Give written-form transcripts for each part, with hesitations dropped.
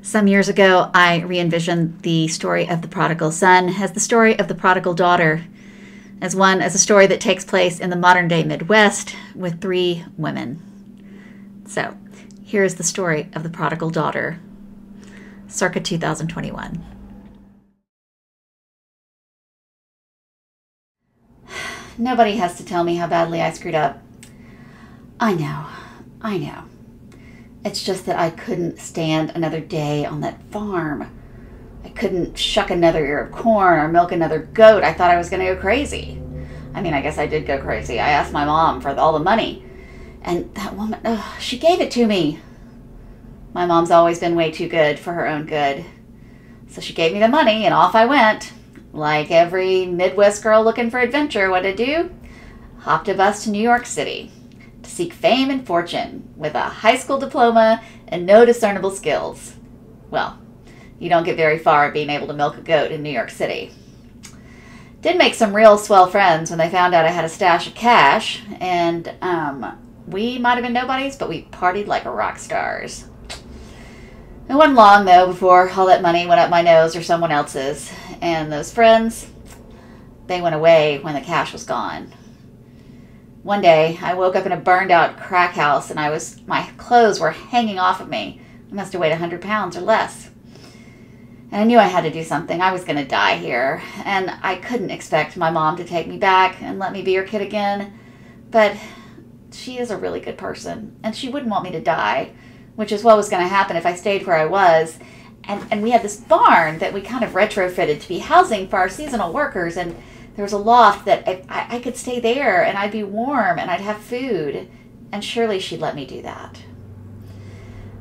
Some years ago, I re-envisioned the story of the prodigal son as the story of the prodigal daughter, as a story that takes place in the modern-day Midwest with 3 women. So, here is the story of the prodigal daughter, circa 2021. Nobody has to tell me how badly I screwed up. I know. It's just that I couldn't stand another day on that farm. I couldn't shuck another ear of corn or milk another goat. I thought I was going to go crazy. I mean, I guess I did go crazy. I asked my mom for all the money. And that woman, she gave it to me. My mom's always been way too good for her own good. So she gave me the money and off I went. Like every Midwest girl looking for adventure, what did I do? Hopped a bus to New York City to seek fame and fortune with a high school diploma and no discernible skills. Well, you don't get very far being able to milk a goat in New York City. Did make some real swell friends when they found out I had a stash of cash, and we might have been nobodies, but we partied like rock stars. It wasn't long, though, before all that money went up my nose or someone else's, and those friends, they went away when the cash was gone. One day, I woke up in a burned-out crack house, and my clothes were hanging off of me. I must have weighed 100 pounds or less. And I knew I had to do something. I was going to die here, and I couldn't expect my mom to take me back and let me be her kid again. But she is a really good person, and she wouldn't want me to die, which is what was going to happen if I stayed where I was. And we had this barn that we kind of retrofitted to be housing for our seasonal workers, and there was a loft that I could stay there, and I'd be warm, and I'd have food, and surely she'd let me do that.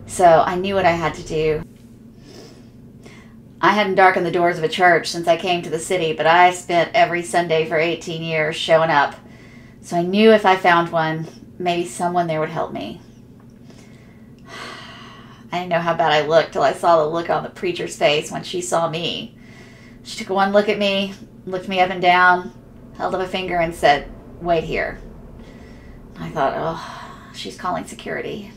So I knew what I had to do. I hadn't darkened the doors of a church since I came to the city, but I spent every Sunday for 18 years showing up. So I knew if I found one, maybe someone there would help me. I didn't know how bad I looked till I saw the look on the preacher's face when she saw me. She took one look at me, looked me up and down, held up a finger and said, "Wait here." I thought, oh, she's calling security.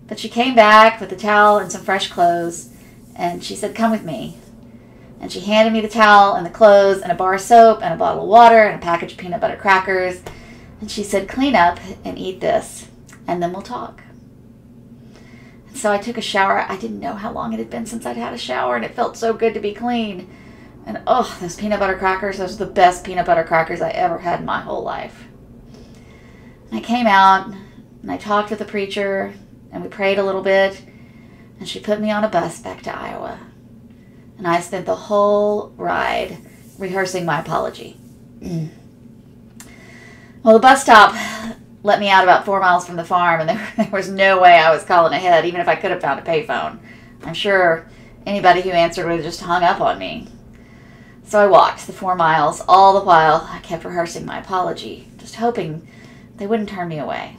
But she came back with a towel and some fresh clothes, and she said, "Come with me." And she handed me the towel and the clothes and a bar of soap and a bottle of water and a package of peanut butter crackers. And she said, "Clean up and eat this, and then we'll talk." And so I took a shower. I didn't know how long it had been since I'd had a shower, and it felt so good to be clean. And oh, those peanut butter crackers, those are the best peanut butter crackers I ever had in my whole life. And I came out, and I talked with the preacher, and we prayed a little bit, and she put me on a bus back to Iowa. And I spent the whole ride rehearsing my apology. Well, the bus stop let me out about 4 miles from the farm, and there was no way I was calling ahead, even if I could have found a payphone. I'm sure anybody who answered would have just hung up on me. So I walked the 4 miles, all the while I kept rehearsing my apology, just hoping they wouldn't turn me away.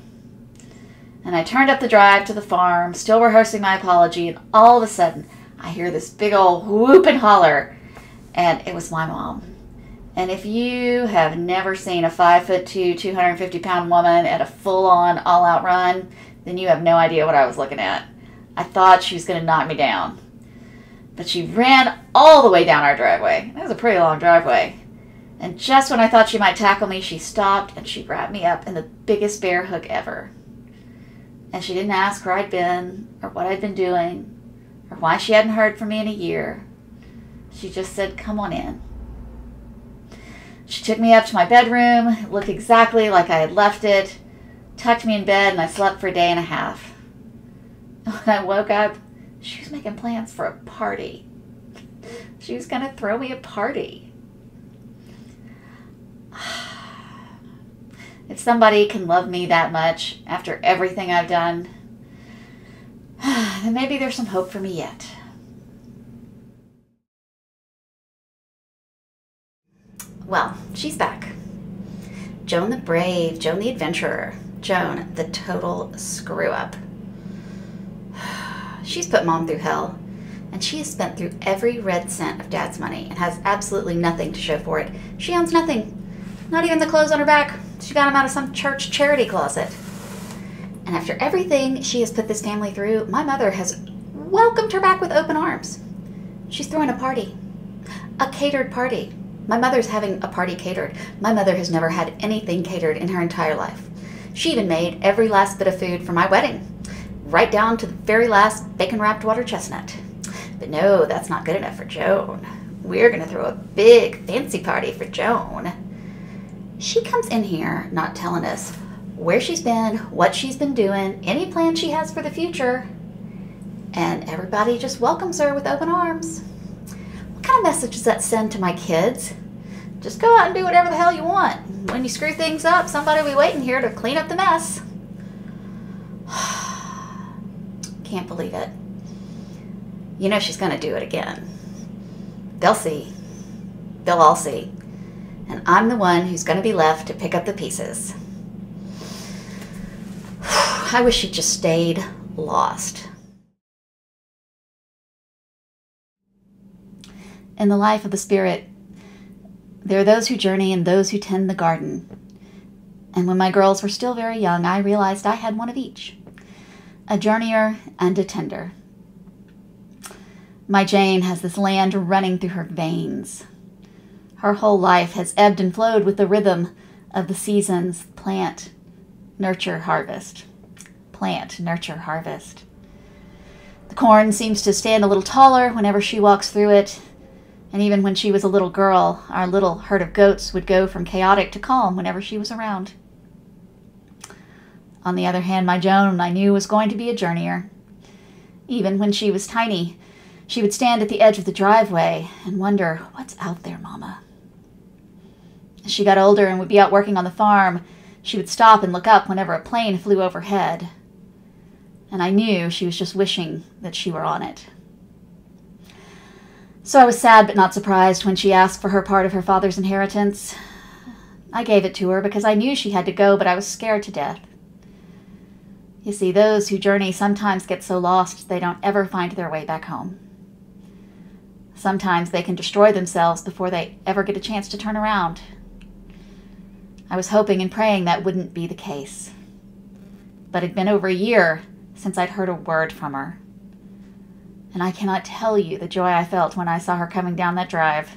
And I turned up the drive to the farm, still rehearsing my apology, and all of a sudden, I hear this big old whoop and holler, and it was my mom. And if you have never seen a 5'2", 250-pound woman at a full-on, all-out run, then you have no idea what I was looking at. I thought she was going to knock me down. But she ran all the way down our driveway. It was a pretty long driveway. And just when I thought she might tackle me, she stopped and she wrapped me up in the biggest bear hug ever. And she didn't ask where I'd been, or what I'd been doing, or why she hadn't heard from me in a year. She just said, "Come on in." She took me up to my bedroom. It looked exactly like I had left it, tucked me in bed, and I slept for a day and a half. When I woke up, she was making plans for a party. She was going to throw me a party. If somebody can love me that much after everything I've done, then maybe there's some hope for me yet. Well, she's back. Joan the brave, Joan the adventurer, Joan the total screw-up. She's put Mom through hell, and she has spent through every red cent of Dad's money and has absolutely nothing to show for it. She owns nothing, not even the clothes on her back. She got them out of some church charity closet. And after everything she has put this family through, my mother has welcomed her back with open arms. She's throwing a party. A catered party. My mother's having a party catered. My mother has never had anything catered in her entire life. She even made every last bit of food for my wedding, right down to the very last bacon-wrapped water chestnut. But no, that's not good enough for Joan. We're going to throw a big fancy party for Joan. She comes in here not telling us where she's been, what she's been doing, any plans she has for the future, and everybody just welcomes her with open arms. What kind of message does that send to my kids? Just go out and do whatever the hell you want. When you screw things up, somebody will be waiting here to clean up the mess. Can't believe it. You know she's going to do it again. They'll see. They'll all see. And I'm the one who's going to be left to pick up the pieces. I wish she'd just stayed lost. In the life of the Spirit, there are those who journey and those who tend the garden. And when my girls were still very young, I realized I had one of each. A journeyer and a tender. My Jane has this land running through her veins. Her whole life has ebbed and flowed with the rhythm of the seasons: plant, nurture, harvest. Plant, nurture, harvest. The corn seems to stand a little taller whenever she walks through it. And even when she was a little girl, our little herd of goats would go from chaotic to calm whenever she was around. On the other hand, my Joan, I knew, was going to be a journeyer. Even when she was tiny, she would stand at the edge of the driveway and wonder, what's out there, Mama? As she got older and would be out working on the farm, she would stop and look up whenever a plane flew overhead. And I knew she was just wishing that she were on it. So I was sad but not surprised when she asked for her part of her father's inheritance. I gave it to her because I knew she had to go, but I was scared to death. You see, those who journey sometimes get so lost they don't ever find their way back home. Sometimes they can destroy themselves before they ever get a chance to turn around. I was hoping and praying that wouldn't be the case. But it'd been over a year since I'd heard a word from her. And I cannot tell you the joy I felt when I saw her coming down that drive.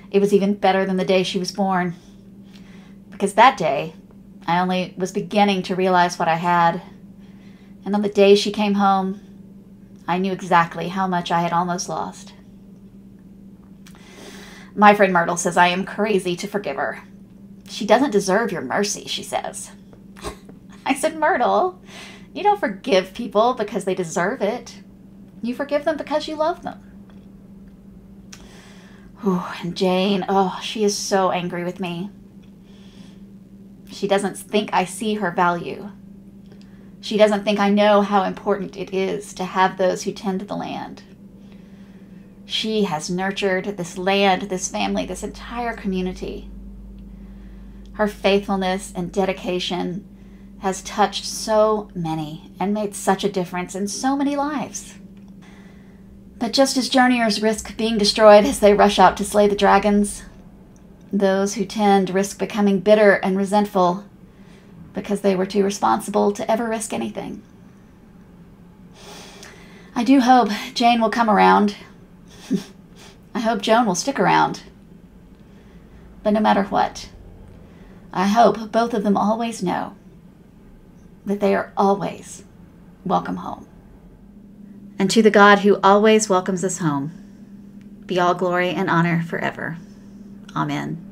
It was even better than the day she was born. Because that day, I only was beginning to realize what I had. And on the day she came home, I knew exactly how much I had almost lost. My friend Myrtle says I am crazy to forgive her. She doesn't deserve your mercy, she says. I said, Myrtle, you don't forgive people because they deserve it. You forgive them because you love them. And Jane, she is so angry with me. She doesn't think I see her value. She doesn't think I know how important it is to have those who tend the land. She has nurtured this land, this family, this entire community. Her faithfulness and dedication has touched so many and made such a difference in so many lives. But just as journeyers risk being destroyed as they rush out to slay the dragons, those who tend risk becoming bitter and resentful because they were too responsible to ever risk anything. I do hope Jane will come around. I hope Joan will stick around. But no matter what, I hope both of them always know that they are always welcome home. And to the God who always welcomes us home, be all glory and honor forever. Amen.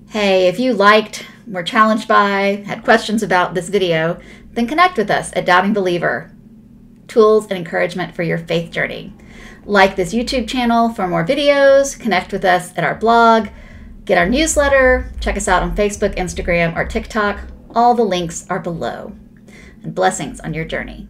Hey, if you liked, were challenged by, had questions about this video, then connect with us at Doubting Believer. Tools and encouragement for your faith journey. Like this YouTube channel for more videos, connect with us at our blog, get our newsletter, check us out on Facebook, Instagram, or TikTok. All the links are below. And blessings on your journey.